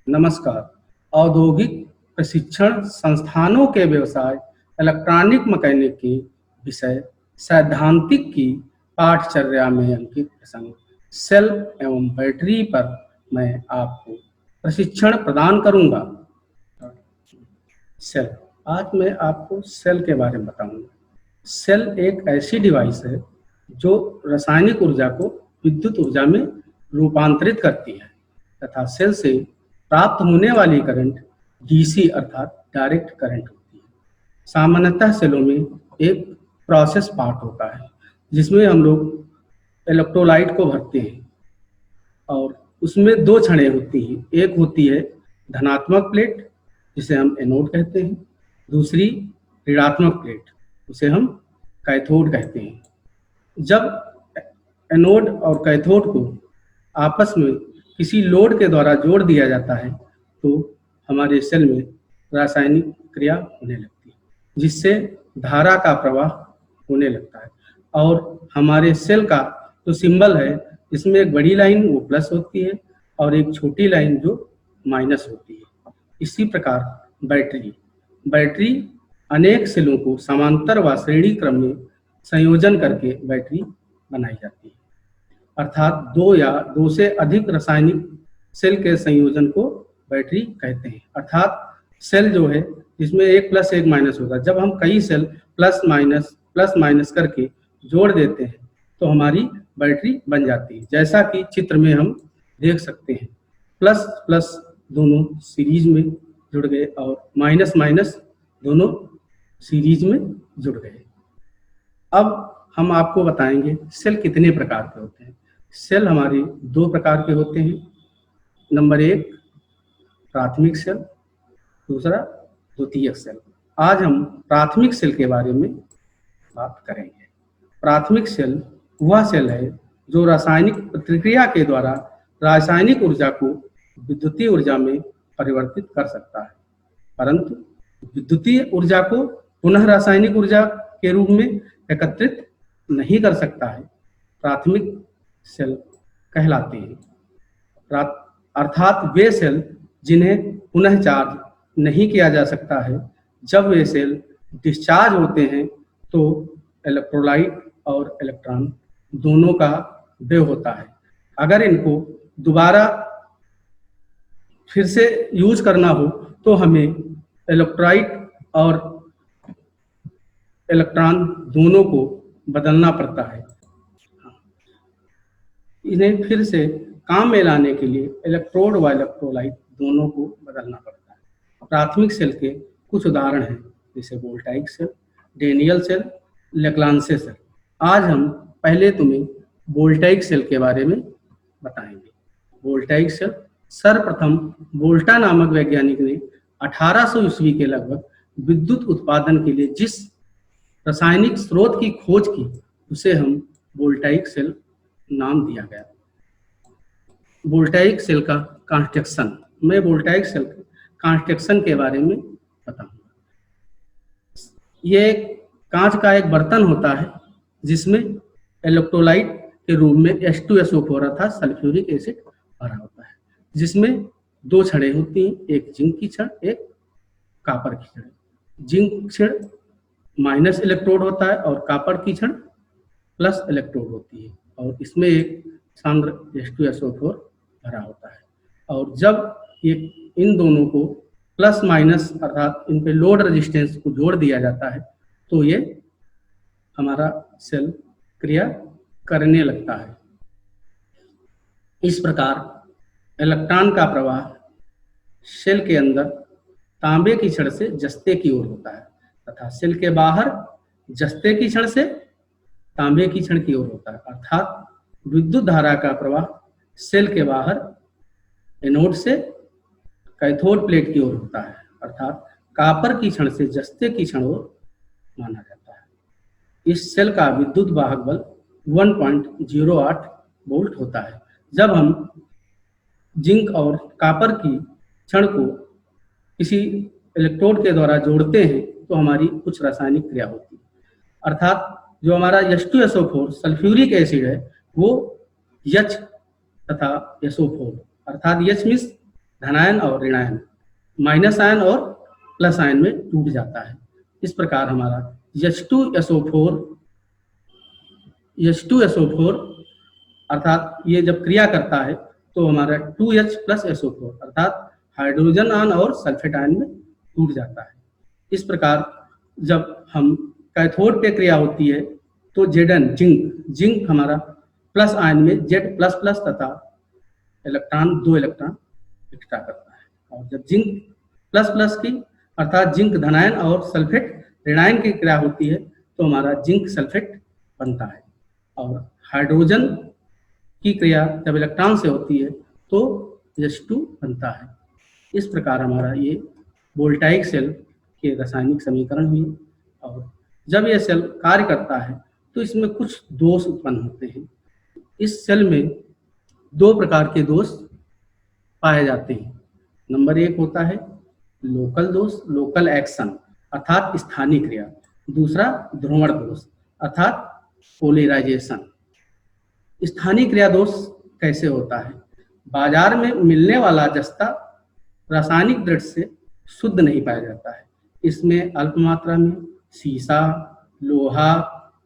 नमस्कार। औद्योगिक प्रशिक्षण संस्थानों के व्यवसाय इलेक्ट्रॉनिक मैकेनिक की विषय सैद्धांतिक की पाठचर्या में अंकित प्रसंग सेल एवं बैटरी पर मैं आपको प्रशिक्षण प्रदान करूंगा। सेल, आज मैं आपको सेल के बारे में बताऊंगा। सेल एक ऐसी डिवाइस है जो रासायनिक ऊर्जा को विद्युत ऊर्जा में रूपांतरित करती है तथा सेल से प्राप्त होने वाली करंट डीसी अर्थात डायरेक्ट करंट होती है। सामान्यतः सेलों में एक प्रोसेस पार्ट होता है जिसमें हम लोग इलेक्ट्रोलाइट को भरते हैं और उसमें दो छड़ें होती हैं। एक होती है धनात्मक प्लेट जिसे हम एनोड कहते हैं, दूसरी ऋणात्मक प्लेट उसे हम कैथोड कहते हैं। जब एनोड और कैथोड को आपस में किसी लोड के द्वारा जोड़ दिया जाता है तो हमारे सेल में रासायनिक क्रिया होने लगती है जिससे धारा का प्रवाह होने लगता है और हमारे सेल का जो सिंबल है इसमें एक बड़ी लाइन वो प्लस होती है और एक छोटी लाइन जो माइनस होती है। इसी प्रकार बैटरी अनेक सेलों को समांतर व श्रेणी क्रम में संयोजन करके बैटरी बनाई जाती है, अर्थात दो या दो से अधिक रासायनिक सेल के संयोजन को बैटरी कहते हैं। अर्थात सेल जो है जिसमें एक प्लस एक माइनस होता है, जब हम कई सेल प्लस माइनस करके जोड़ देते हैं तो हमारी बैटरी बन जाती है। जैसा कि चित्र में हम देख सकते हैं, प्लस प्लस दोनों सीरीज में जुड़ गए और माइनस माइनस दोनों सीरीज में जुड़ गए। अब हम आपको बताएंगे सेल कितने प्रकार के होते हैं। सेल हमारे दो प्रकार के होते हैं। नंबर एक प्राथमिक सेल, दूसरा द्वितीयक सेल। आज हम प्राथमिक सेल के बारे में बात करेंगे। प्राथमिक सेल वह सेल है जो रासायनिक प्रतिक्रिया के द्वारा रासायनिक ऊर्जा को विद्युतीय ऊर्जा में परिवर्तित कर सकता है, परंतु विद्युतीय ऊर्जा को पुनः रासायनिक ऊर्जा के रूप में एकत्रित नहीं कर सकता है। प्राथमिक सेल कहलाते हैं। अर्थात वे सेल जिन्हें पुनः चार्ज नहीं किया जा सकता है। जब वे सेल डिस्चार्ज होते हैं तो इलेक्ट्रोलाइट और इलेक्ट्रॉन दोनों का व्यय होता है। अगर इनको दोबारा फिर से यूज करना हो तो हमें इलेक्ट्रोलाइट और इलेक्ट्रॉन दोनों को बदलना पड़ता है। इन्हें फिर से काम में लाने के लिए इलेक्ट्रोड व इलेक्ट्रोलाइट दोनों को बदलना पड़ता है। प्राथमिक सेल के कुछ उदाहरण हैं जैसे voltaic cell, Daniell cell, Leclanche cell. आज हम पहले तुम्हें वोल्टाइक सेल के बारे में बताएंगे। वोल्टाइक सेल सर्वप्रथम वोल्टा नामक वैज्ञानिक ने 1800 ईस्वी के लगभग विद्युत उत्पादन के लिए जिस रासायनिक स्रोत की खोज की उसे हम वोल्टाइक सेल नाम दिया गया। वोल्टाइक सेल का कंस्ट्रक्शन, मैं वोल्टाइक सेल के कंस्ट्रक्शन के बारे में बताऊंगा। ये कांच का एक बर्तन होता है जिसमें इलेक्ट्रोलाइट के रूप में H2SO4 अर्थात सल्फ्यूरिक एसिड भरा होता है, जिसमें दो छड़ें होती हैं, एक जिंक की छड़, एक कॉपर की छड़। जिंक छड़ माइनस इलेक्ट्रोड होता है और कॉपर की छड़ प्लस इलेक्ट्रोड होती है और इसमें एक सांद्र H2SO4 भरा होता है। और जब ये इन दोनों को प्लस माइनस अर्थात इन पे लोड रेजिस्टेंस को जोड़ दिया जाता है तो ये हमारा सेल क्रिया करने लगता है। इस प्रकार इलेक्ट्रॉन का प्रवाह सेल के अंदर तांबे की छड़ से जस्ते की ओर होता है तथा सेल के बाहर जस्ते की छड़ से तांबे की छड़ की ओर होता है। अर्थात विद्युत धारा का प्रवाह सेल के बाहर एनोड से कैथोड प्लेट की ओर होता है, अर्थात कॉपर की छड़ से जस्ते की छड़ ओर माना जाता है। इस सेल का विद्युत वाहक बल 1.08 वोल्ट होता है। जब हम जिंक और कॉपर की छड़ को किसी इलेक्ट्रोड के द्वारा जोड़ते हैं तो हमारी कुछ रासायनिक क्रिया होती है, अर्थात जो हमारा H2SO4 सल्फ्यूरिक एसिड है वो H तथा SO4 अर्थात H मीन्स धनायन और ऋणायन, माइनस आयन और प्लस आयन में टूट जाता है। इस प्रकार हमारा H2SO4 अर्थात ये जब क्रिया करता है तो हमारा 2H प्लस SO4 अर्थात हाइड्रोजन आयन और सल्फेट आयन में टूट जाता है। इस प्रकार जब हम कैथोड पे क्रिया होती है तो Zn जिंक हमारा प्लस आयन में Z प्लस प्लस तथा दो इलेक्ट्रॉन इकट्ठा करता है, और जब जिंक प्लस प्लस की अर्थात जिंक धनायन और सल्फेट ऋणायन की क्रिया होती है तो हमारा जिंक सल्फेट बनता है। और हाइड्रोजन की क्रिया जब इलेक्ट्रॉन से होती है तो H2 बनता है। इस प्रकार हमारा ये वोल्टाइक सेल के रासायनिक समीकरण हुए। और जब यह सेल कार्य करता है तो इसमें कुछ दोष उत्पन्न होते हैं। इस सेल में दो प्रकार के दोष पाए जाते हैं। नंबर 1 होता है लोकल दोष, लोकल एक्शन अर्थात स्थानीय क्रिया। दूसरा ध्रुवण दोष अर्थात पोलराइजेशन। स्थानीय क्रिया दोष कैसे होता है? बाजार में मिलने वाला जस्ता रासायनिक दृष्टि से शुद्ध नहीं पाया जाता है। इसमें अल्प मात्रा में सीसा, लोहा,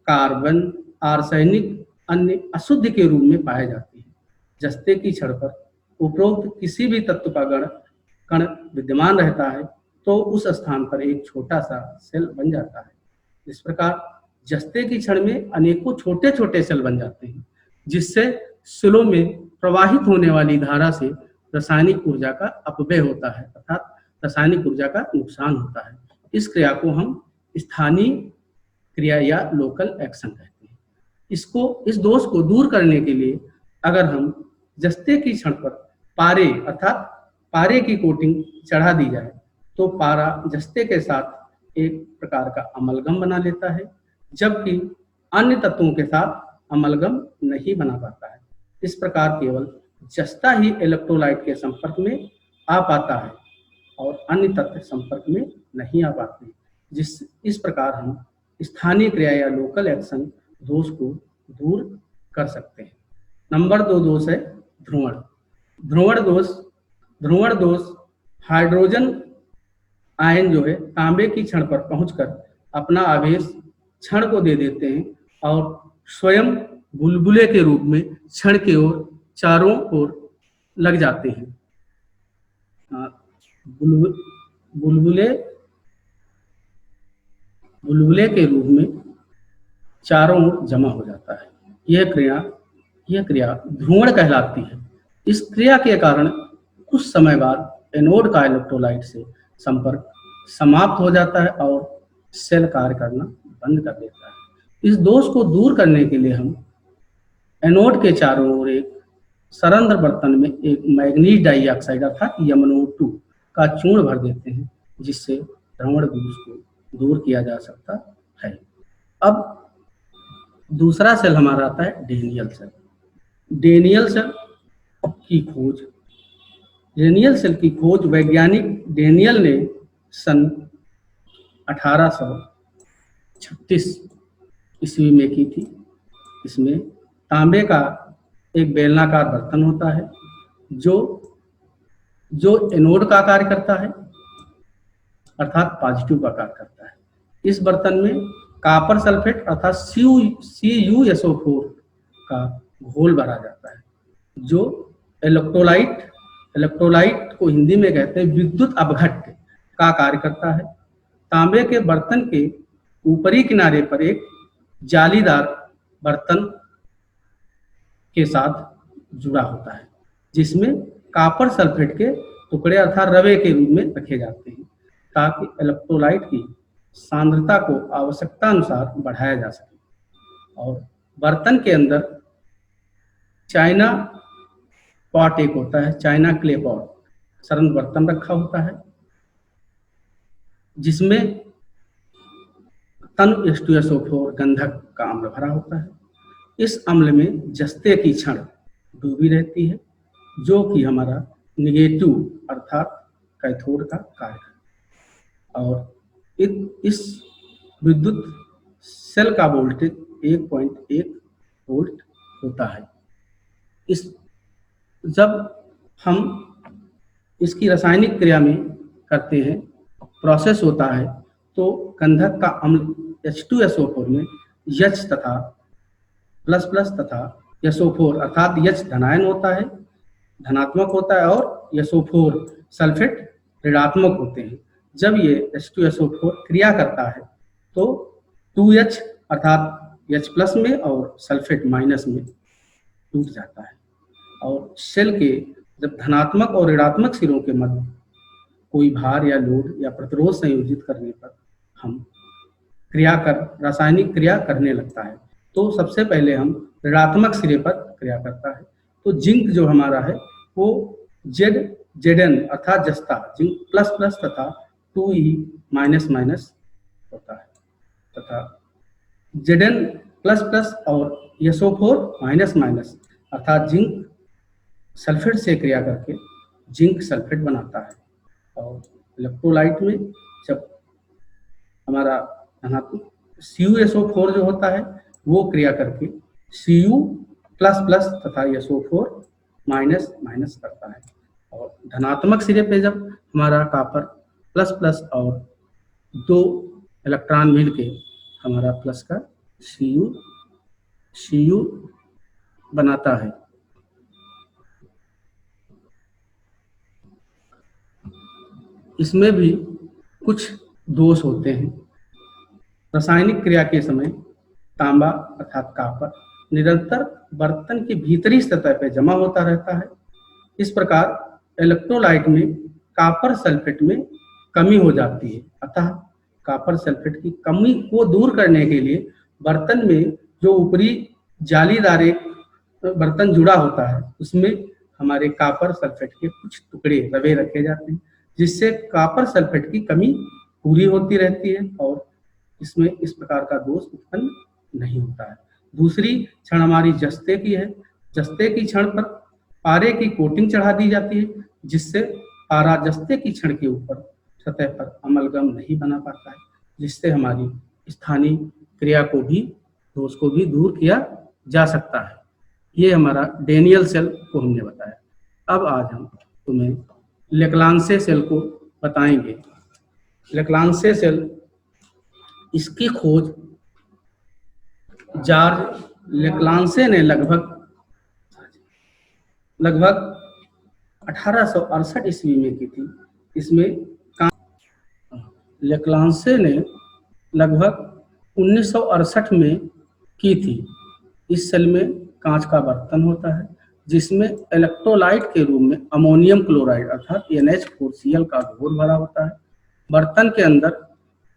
कार्बन, आर्सेनिक अन्य अशुद्ध के रूप में पाए जाते हैं। जस्ते की छड़ पर उपरोक्त किसी भी तत्व का कण विद्यमान रहता है तो उस स्थान पर एक छोटा सा सेल बन जाता है। इस प्रकार जस्ते की छड़ में अनेकों छोटे छोटे सेल बन जाते हैं, जिससे सेलों में प्रवाहित होने वाली धारा से रासायनिक ऊर्जा का अपव्यय होता है अर्थात रासायनिक ऊर्जा का नुकसान होता है। इस क्रिया को हम स्थानीय क्रिया या लोकल एक्शन कहते हैं। इस दोष को दूर करने के लिए अगर हम जस्ते की छड़ पर पारे अर्थात पारे की कोटिंग चढ़ा दी जाए तो पारा जस्ते के साथ एक प्रकार का अमलगम बना लेता है, जबकि अन्य तत्वों के साथ अमलगम नहीं बना पाता है। इस प्रकार केवल जस्ता ही इलेक्ट्रोलाइट के संपर्क में आ पाता है और अन्य तत्व संपर्क में नहीं आ पाते। इस प्रकार हम स्थानीय क्रिया या लोकल एक्शन दोष को दूर कर सकते हैं। नंबर 2 दोष है ध्रुवण दोष हाइड्रोजन आयन जो है तांबे की छड़ पर पहुंचकर अपना आवेश छड़ को दे देते हैं और स्वयं बुलबुले के रूप में छड़ के ओर चारों ओर लग जाते हैं। बुलबुले के रूप में चारों ओर जमा हो जाता है। यह क्रिया ध्रुवण कहलाती है। इस क्रिया के कारण कुछ समय बाद एनोड का इलेक्ट्रोलाइट से संपर्क समाप्त हो जाता है और सेल कार्य करना बंद कर देता है। इस दोष को दूर करने के लिए हम एनोड के चारों ओर एक सरंध्र बर्तन में एक मैग्नीज डाइऑक्साइड अर्थात MnO2 का चूर्ण भर देते हैं, जिससे ध्रुवण दोष को दूर किया जा सकता है। अब दूसरा सेल हमारा आता है डेनियल सेल। डेनियल सेल की खोज वैज्ञानिक डेनियल ने सन 1836 ईस्वी में की थी। इसमें तांबे का एक बेलनाकार बर्तन होता है जो एनोड का कार्य करता है अर्थात पॉजिटिव का कार्य करता है। इस बर्तन में कॉपर सल्फेट अर्थात CuSO4 का घोल भरा जाता है, जो इलेक्ट्रोलाइट को हिंदी में कहते हैं विद्युत अपघट्य का कार्य करता है। तांबे के बर्तन के ऊपरी किनारे पर एक जालीदार बर्तन के साथ जुड़ा होता है, जिसमें कॉपर सल्फेट के टुकड़े अर्थात रवे के रूप में रखे जाते हैं, ताकि इलेक्ट्रोलाइट की सांद्रता को आवश्यकता अनुसार बढ़ाया जा सके। और बर्तन के अंदर चाइना पॉट एक होता है, चाइना क्ले पॉट सरंध्र बर्तन रखा होता है, जिसमें तन H2SO4 गंधक का अम्ल भरा होता है। इस अम्ल में जस्ते की छड़ डूबी रहती है, जो कि हमारा निगेटिव अर्थात कैथोड का कार्य है। और इस विद्युत सेल का वोल्टेज 1.1 वोल्ट होता है। जब हम इसकी रासायनिक क्रिया में करते हैं, प्रोसेस होता है, तो गंधक का अम्ल H2SO4 में H तथा प्लस प्लस तथा SO4 अर्थात H धनायन होता है, धनात्मक होता है, और SO4 सल्फेट ऋणात्मक होते हैं। जब ये H2SO4 क्रिया करता है तो 2H अर्थात H प्लस में और सल्फेट माइनस में टूट जाता है, और सेल के जब धनात्मक और ऋणात्मक सिरों के मध्य कोई भार या लोड या प्रतिरोध संयोजित करने पर हम रासायनिक क्रिया करने लगता है। तो सबसे पहले हम ऋणात्मक सिरे पर क्रिया करता है, तो जिंक जो हमारा है वो Zn अर्थात जस्ता जिंक प्लस प्लस तथा 2E माइनस माइनस होता है, तथा Zn प्लस प्लस और SO4 माइनस माइनस अर्थात जिंक सल्फेट से क्रिया करके जिंक सल्फेट बनाता है। और इलेक्ट्रोलाइट में जब हमारा धनात्मक CuSO4 जो होता है वो क्रिया करके Cu प्लस प्लस तथा SO4 माइनस माइनस करता है, और धनात्मक सिरे पे जब हमारा कॉपर प्लस प्लस और 2 इलेक्ट्रॉन मिलके हमारा प्लस का Cu बनाता है। इसमें भी कुछ दोष होते हैं। रासायनिक क्रिया के समय तांबा अर्थात कॉपर निरंतर बर्तन के भीतरी सतह पर जमा होता रहता है। इस प्रकार इलेक्ट्रोलाइट में कॉपर सल्फेट में कमी हो जाती है। अतः कॉपर सल्फेट की कमी को दूर करने के लिए बर्तन में जो ऊपरी जालीदार एक बर्तन जुड़ा होता है उसमें हमारे कॉपर सल्फेट के कुछ टुकड़े दबे रखे जाते हैं, जिससे कॉपर सल्फेट की कमी पूरी होती रहती है और इसमें इस प्रकार का दोष उत्पन्न नहीं होता है। दूसरी क्षण हमारी जस्ते की है। जस्ते की क्षण पर पारे की कोटिंग चढ़ा दी जाती है, जिससे पारा जस्ते की क्षण के ऊपर सतह पर अमलगम नहीं बना पाता है, जिससे हमारी स्थानीय क्रिया को भी दोष को भी दूर किया जा सकता है। ये हमारा डेनियल सेल को हमने बताया। अब आज हम तुम्हें लेक्लांसे सेल को बताएंगे। लेक्लांसे सेल, इसकी खोज जॉर्ज लेक्लांसे ने लगभग 1868 ईस्वी में की थी। इसमें लेक्लांसे ने लगभग 1968 में की थी। इस सेल में कांच का बर्तन होता है जिसमें इलेक्ट्रोलाइट के रूप में अमोनियम क्लोराइड अर्थात NH4Cl का घोल भरा होता है। बर्तन के अंदर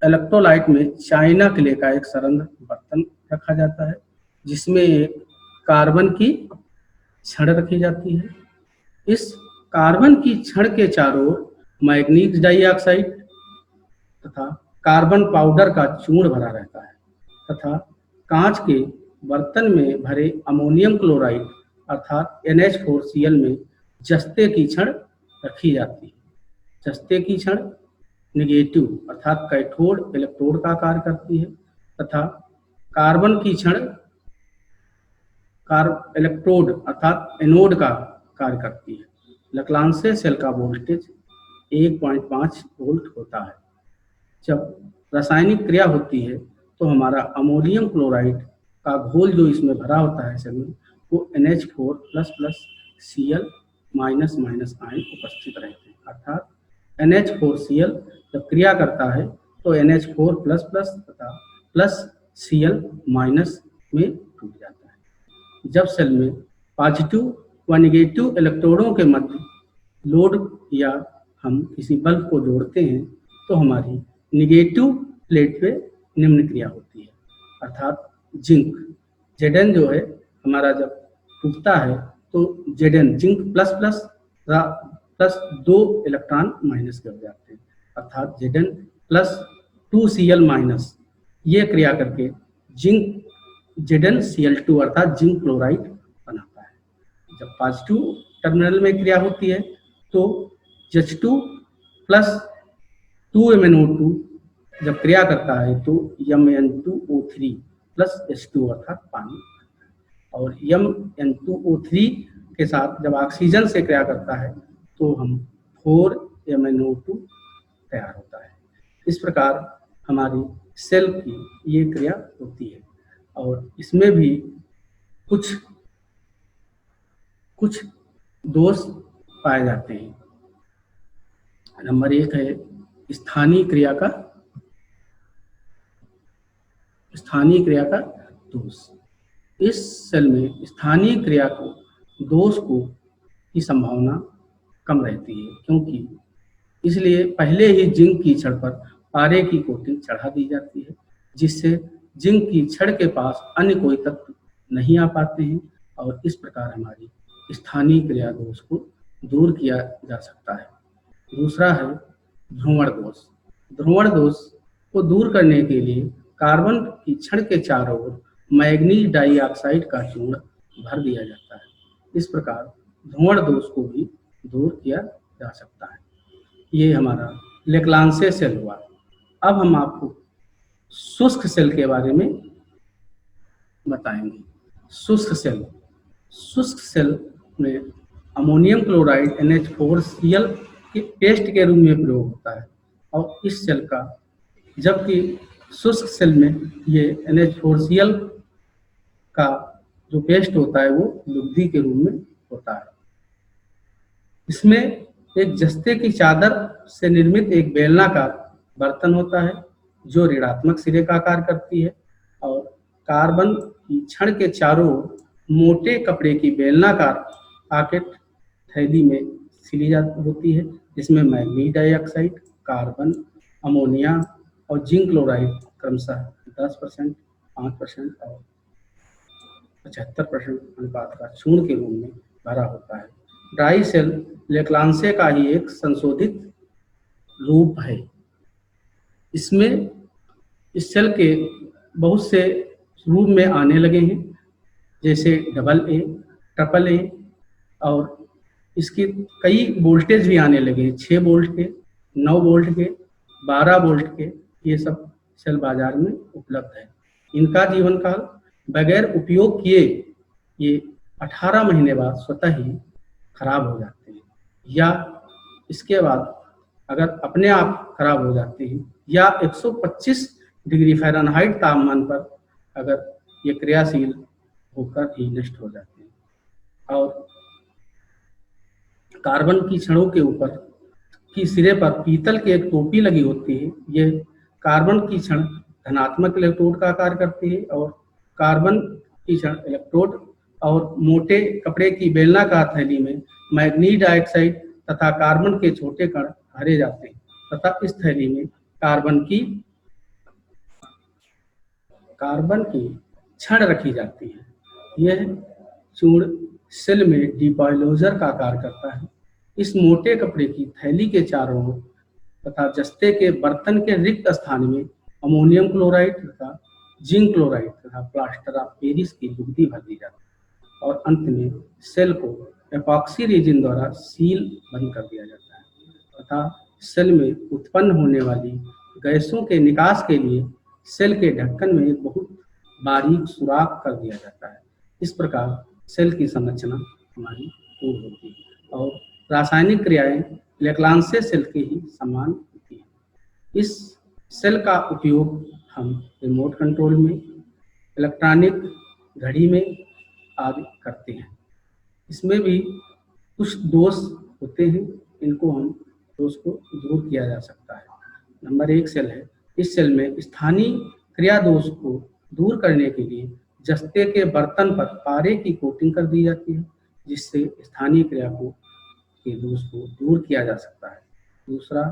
इलेक्ट्रोलाइट में चाइना क्ले का एक सरंध्र बर्तन रखा जाता है, जिसमें एक कार्बन की छड़ रखी जाती है। इस कार्बन की छड़ के चारों ओर मैग्नीज डाइऑक्साइड तथा कार्बन पाउडर का चूर्ण भरा रहता है, तथा कांच के बर्तन में भरे अमोनियम क्लोराइड अर्थात NH4Cl में जस्ते की छड़ रखी जाती है। जस्ते की छड़ नेगेटिव अर्थात कैथोड इलेक्ट्रोड का कार्य करती है, तथा कार्बन की छड़ इलेक्ट्रोड अर्थात एनोड का कार्य करती है। लेक्लांसे सेल का वोल्टेज 1.5 वोल्ट होता है। जब रासायनिक क्रिया होती है तो हमारा अमोनियम क्लोराइड का घोल जो इसमें भरा होता है सेल में, वो NH4++Cl माइनस माइनस आयन उपस्थित रहते हैं। अर्थात NH4Cl जब क्रिया करता है तो NH4++ तथा प्लस Cl माइनस में टूट जाता है। जब सेल में पॉजिटिव व नेगेटिव इलेक्ट्रोडों के मध्य लोड या हम किसी बल्ब को जोड़ते हैं तो हमारी नेगेटिव प्लेट पे निम्न क्रिया होती है, अर्थात जिंक Zn जो है हमारा जब टूटता है तो Zn zinc plus plus plus 2 electron minus कर जाते हैं, अर्थात Zn प्लस 2Cl माइनस, ये क्रिया करके जिंक ZnCl2 अर्थात जिंक क्लोराइड बनाता है। जब पॉजिटिव टर्मिनल में क्रिया होती है तो H2 प्लस 2MnO2 जब क्रिया करता है तो Mn2O3 प्लस H2 अर्थात पानी, और Mn2O3 के साथ जब ऑक्सीजन से क्रिया करता है तो हम 4MnO2 तैयार होता है। इस प्रकार हमारी सेल की ये क्रिया होती है और इसमें भी कुछ कुछ दोष पाए जाते हैं। नंबर 1 है स्थानीय क्रिया का दोष। इस सेल में स्थानीय क्रिया को दोष को की संभावना कम रहती है, क्योंकि इसलिए पहले ही जिंक की छड़ पर पारे की कोटिंग चढ़ा दी जाती है, जिससे जिंक की छड़ के पास अन्य कोई तत्व नहीं आ पाते हैं और इस प्रकार हमारी स्थानीय क्रिया दोष को दूर किया जा सकता है। दूसरा है ध्रुवण दोष। ध्रुवण दोष को दूर करने के लिए कार्बन की छड़ के चारों ओर मैग्नीज डाइऑक्साइड का चूर्ण भर दिया जाता है। इस प्रकार ध्रुवण दोष को भी दूर किया जा सकता है। ये हमारा लेक्लांसे सेल हुआ। अब हम आपको शुष्क सेल के बारे में बताएंगे। शुष्क सेल में अमोनियम क्लोराइड NH4Cl के पेस्ट के रूप में प्रयोग होता है और इस सेल का, जबकि शुष्क सेल में ये NH4Cl का जो पेस्ट होता है वो लुगदी के रूप में होता है। इसमें एक जस्ते की चादर से निर्मित एक बेलनाकार बर्तन होता है जो ऋणात्मक सिरे का आकार करती है और कार्बन की छड़ के चारों ओर मोटे कपड़े की बेलनाकार पॉकेट थैली में सिली होती है, जिसमें मैग्नीज डाइऑक्साइड, कार्बन, अमोनिया और जिंक क्लोराइड क्रमशः 10%, 5% और 75% अनुपात का चूर्ण के रूप में भरा होता है। ड्राई सेल लेक्लांसे का ही एक संशोधित रूप है। इसमें इस सेल के बहुत से रूप में आने लगे हैं, जैसे AA, ट्रिपल A और इसके कई वोल्टेज भी आने लगे हैं, 6 वोल्ट के, 9 वोल्ट के, 12 वोल्ट के। ये सब सेल बाजार में उपलब्ध है। इनका जीवन काल बगैर उपयोग किए ये 18 महीने बाद स्वतः ही खराब हो जाते हैं, या इसके बाद अगर अपने आप खराब हो जाते हैं या 125 डिग्री फ़ारेनहाइट तापमान पर अगर ये क्रियाशील होकर ही नष्ट हो जाते हैं। और कार्बन की छड़ों के ऊपर की सिरे पर पीतल की एक टोपी लगी होती है। ये कार्बन की छड़ धनात्मक इलेक्ट्रोड का आकार करती है और कार्बन की छड़ इलेक्ट्रोड और मोटे कपड़े की बेलनाकार थैली में मैग्नीज डाइऑक्साइड तथा कार्बन के छोटे कण भरे जाते हैं तथा इस थैली में कार्बन की छड़ रखी जाती है। यह चूर्ण सेल में डिपॉइलोजर का कार्य करता है। इस मोटे कपड़े की थैली के चारों ओर तथा जस्ते के बर्तन के रिक्त स्थान में अमोनियम क्लोराइड तथा जिंक क्लोराइड तथा प्लास्टर ऑफ पेरिस की लुगदी भर दी जाती है और अंत में सेल को एपॉक्सी रेजिन द्वारा सील बंद कर दिया जाता है तथा सेल में उत्पन्न होने वाली गैसों के निकास के लिए सेल के ढक्कन में एक बहुत बारीक सुराख कर दिया जाता है। इस प्रकार सेल की संरचना हमारी पूर्ण होती है और रासायनिक क्रियाएं लेक्लांसे सेल के ही समान होती हैं। इस सेल का उपयोग हम रिमोट कंट्रोल में, इलेक्ट्रॉनिक घड़ी में आदि करते हैं। इसमें भी कुछ दोष होते हैं, इनको हम दोष को दूर किया जा सकता है। नंबर 1 सेल है। इस सेल में स्थानीय क्रिया दोष को दूर करने के लिए जस्ते के बर्तन पर पारे की कोटिंग कर दी जाती है, जिससे स्थानीय क्रिया के दोष को दूर किया जा सकता है। दूसरा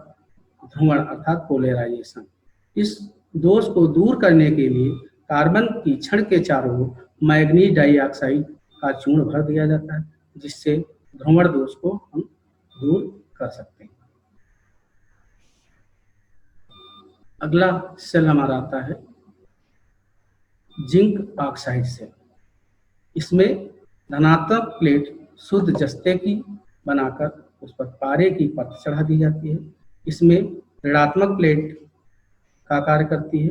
ध्रुवण अर्थात पोलराइजेशन। इस दोष को दूर करने के लिए कार्बन की छड़ के चारों ओर मैग्नीज डाइऑक्साइड का चूर्ण भर दिया जाता है, जिससे ध्रुवण दोष को हम दूर कर सकते हैं। अगला सेल हमारा आता है जिंक ऑक्साइड सेल। इसमें धनात्मक प्लेट शुद्ध जस्ते की बनाकर उस पर पारे की परत चढ़ा दी जाती है। इसमें ऋणात्मक प्लेट का कार्य करती है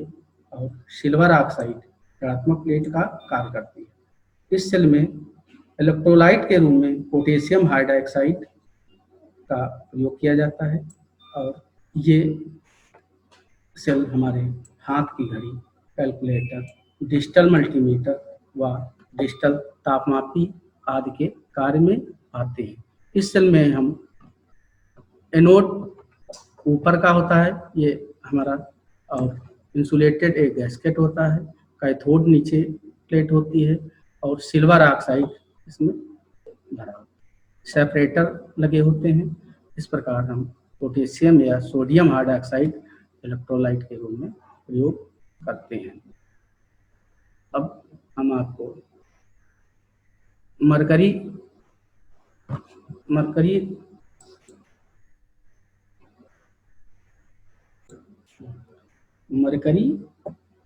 और सिल्वर ऑक्साइड ऋणात्मक प्लेट का कार्य करती है। इस सेल में इलेक्ट्रोलाइट के रूप में पोटेशियम हाइड्रोक्साइड का प्रयोग किया जाता है। और ये सेल हमारे हाथ की घड़ी, कैलकुलेटर, डिजिटल मल्टीमीटर व डिजिटल तापमापी आदि के कार्य में आते हैं। इस सेल में हम एनोड ऊपर का होता है, ये हमारा, और इंसुलेटेड एक गैस्केट होता है, कैथोड नीचे प्लेट होती है और सिल्वर ऑक्साइड इसमें भरा होता है। सेपरेटर लगे होते हैं। इस प्रकार हम पोटेशियम या सोडियम हाइड्रोक्साइड इलेक्ट्रोलाइट के रूप में प्रयोग करते हैं। अब हम आपको मरकरी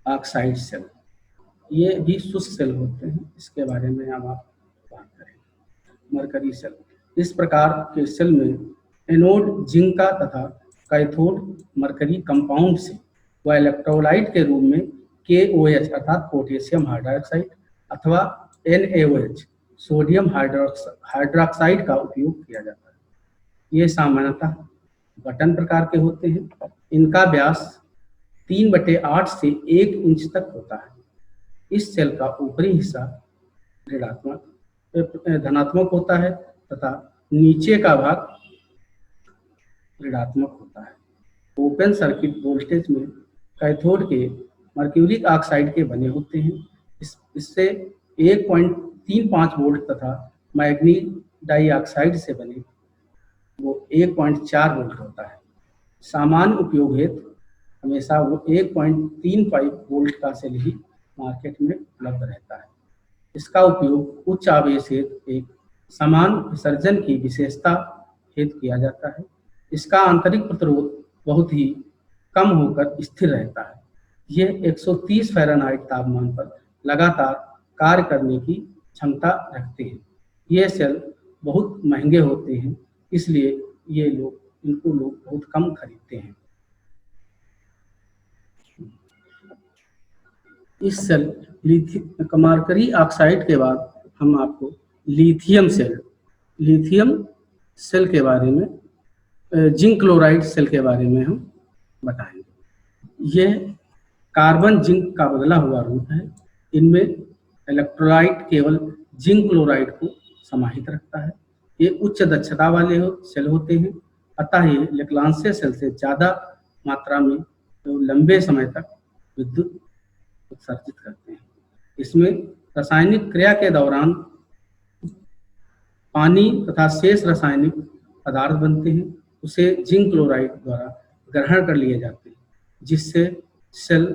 ऑक्साइड सेल, ये भी शुष्क सेल होते हैं, इसके बारे में अब आप बात करेंगे। मरकरी सेल, इस प्रकार के सेल में एनोड जिंक का तथा कैथोड मरकरी कंपाउंड से व इलेक्ट्रोलाइट के रूप में KOH अर्थात पोटेशियम हाइड्रोक्साइड अथवा NaOH सोडियम हाइड्रोक्साइड का उपयोग किया जाता है। ये सामान्यतः बटन प्रकार के होते हैं। इनका व्यास 3/8 से 1 इंच तक होता है। इस सेल का ऊपरी हिस्सा धनात्मक होता है तथा नीचे का भाग ऋणात्मक होता है। ओपन सर्किट वोल्टेज में कैथोड के मर्क्यूरिक ऑक्साइड के बने होते हैं। इससे 1.35 वोल्ट तथा मैग्नीज डाइऑक्साइड से बने वो 1.4 वोल्ट होता है। सामान्य उपयोग हेतु हमेशा वो 1.35 वोल्ट का सेल ही मार्केट में उपलब्ध रहता है। इसका उपयोग उच्च आवेश हेतु एक समान विसर्जन की विशेषता हेतु किया जाता है। इसका आंतरिक प्रतिरोध बहुत ही कम होकर स्थिर रहता है। यह 130 फ़ारेनहाइट तापमान पर लगातार कार्य करने की क्षमता रखते हैं। ये सेल बहुत महंगे होते हैं, इसलिए इनको लोग बहुत कम खरीदते हैं। इस सेल मरकरी ऑक्साइड के बाद हम आपको लिथियम सेल के बारे में, जिंक क्लोराइड सेल के बारे में हम बताएंगे। यह कार्बन जिंक का बदला हुआ रूप है। इनमें इलेक्ट्रोलाइट केवल जिंक क्लोराइड को समाहित रखता है। ये उच्च दक्षता वाले सेल होते हैं, अतः ये लेक्लांसिया सेल से ज़्यादा मात्रा में तो लंबे समय तक विद्युत उत्सर्जित करते हैं। इसमें रासायनिक क्रिया के दौरान पानी तथा शेष रासायनिक पदार्थ बनते हैं, उसे जिंक क्लोराइड द्वारा ग्रहण कर लिए जाते हैं, जिससे सेल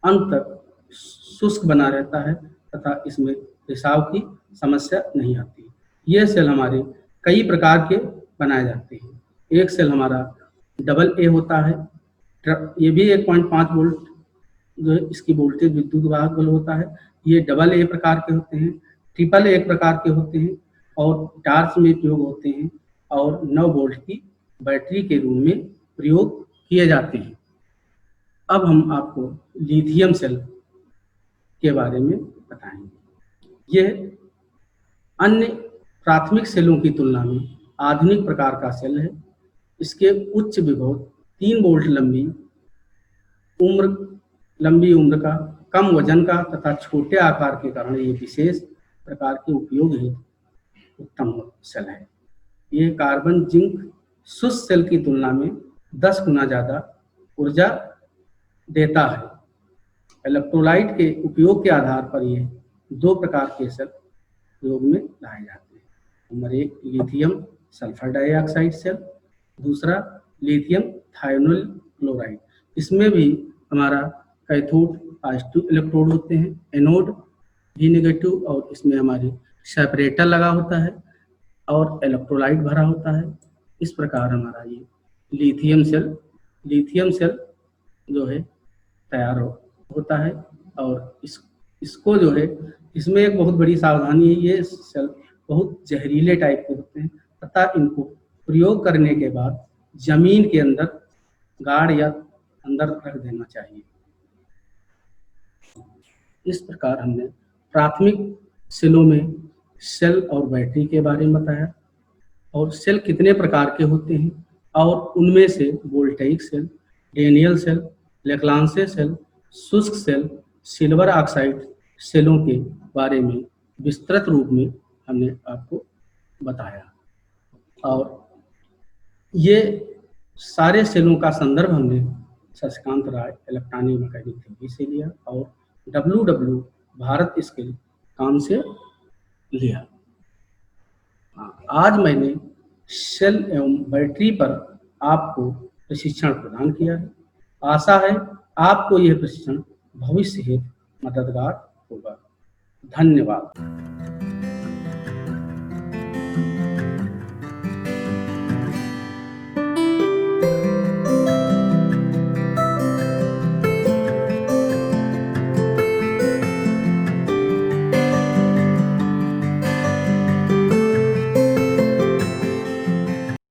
अंत तक शुष्क बना रहता है तथा इसमें रिसाव की समस्या नहीं आती। ये सेल हमारे कई प्रकार के बनाए जाते हैं। एक सेल हमारा AA होता है, ये भी 1.5 वोल्ट जो है इसकी वोल्टेज विद्युत वाहक बल होता है। ये AA प्रकार के होते हैं। AAA प्रकार के होते हैं और टार्च में प्रयोग होते हैं और 9 वोल्ट की बैटरी के रूप में प्रयोग किए जाते हैं। अब हम आपको लिथियम सेल के बारे में बताएंगे। यह अन्य प्राथमिक सेलों की तुलना में आधुनिक प्रकार का सेल है। इसके उच्च विभव 3 वोल्ट लंबी उम्र का, कम वजन का तथा छोटे आकार के कारण ये विशेष प्रकार के उपयोग हेतु उत्तम सेल है। ये कार्बन जिंक शुष्क सेल की तुलना में 10 गुना ज़्यादा ऊर्जा देता है। इलेक्ट्रोलाइट के उपयोग के आधार पर ये 2 प्रकार के सेल प्रयोग में लाए जाते हैं। Number 1 lithium sulphur dioxide cell, दूसरा लिथियम थायोनाइल क्लोराइड। इसमें भी हमारा कैथोड पॉजिटिव इलेक्ट्रोड होते हैं, एनोड भी नेगेटिव, और इसमें हमारी सेपरेटर लगा होता है और इलेक्ट्रोलाइट भरा होता है। इस प्रकार हमारा ये लिथियम सेल जो है तैयार होता है। और इसको जो है, इसमें एक बहुत बड़ी सावधानी है, ये सेल बहुत जहरीले टाइप के होते हैं तथा इनको प्रयोग करने के बाद जमीन के अंदर गाड़ या अंदर रख देना चाहिए। इस प्रकार हमने प्राथमिक सेलों में सेल और बैटरी के बारे में बताया। और सेल कितने प्रकार के होते हैं, और उनमें से voltaic cell, Daniell cell, Leclanche cell, शुष्क सेल, सिल्वर ऑक्साइड सेलों के बारे में विस्तृत रूप में हमने आपको बताया। और ये सारे सेलों का संदर्भ हमने शशिकांत राय इलेक्ट्रॉनिक मैकेनिक थ्योरी से लिया और WW भारत स्किल काम से लिया। आज मैंने सेल एवं बैटरी पर आपको प्रशिक्षण प्रदान किया है। आशा है आपको यह प्रशिक्षण भविष्य हेतु मददगार होगा। धन्यवाद।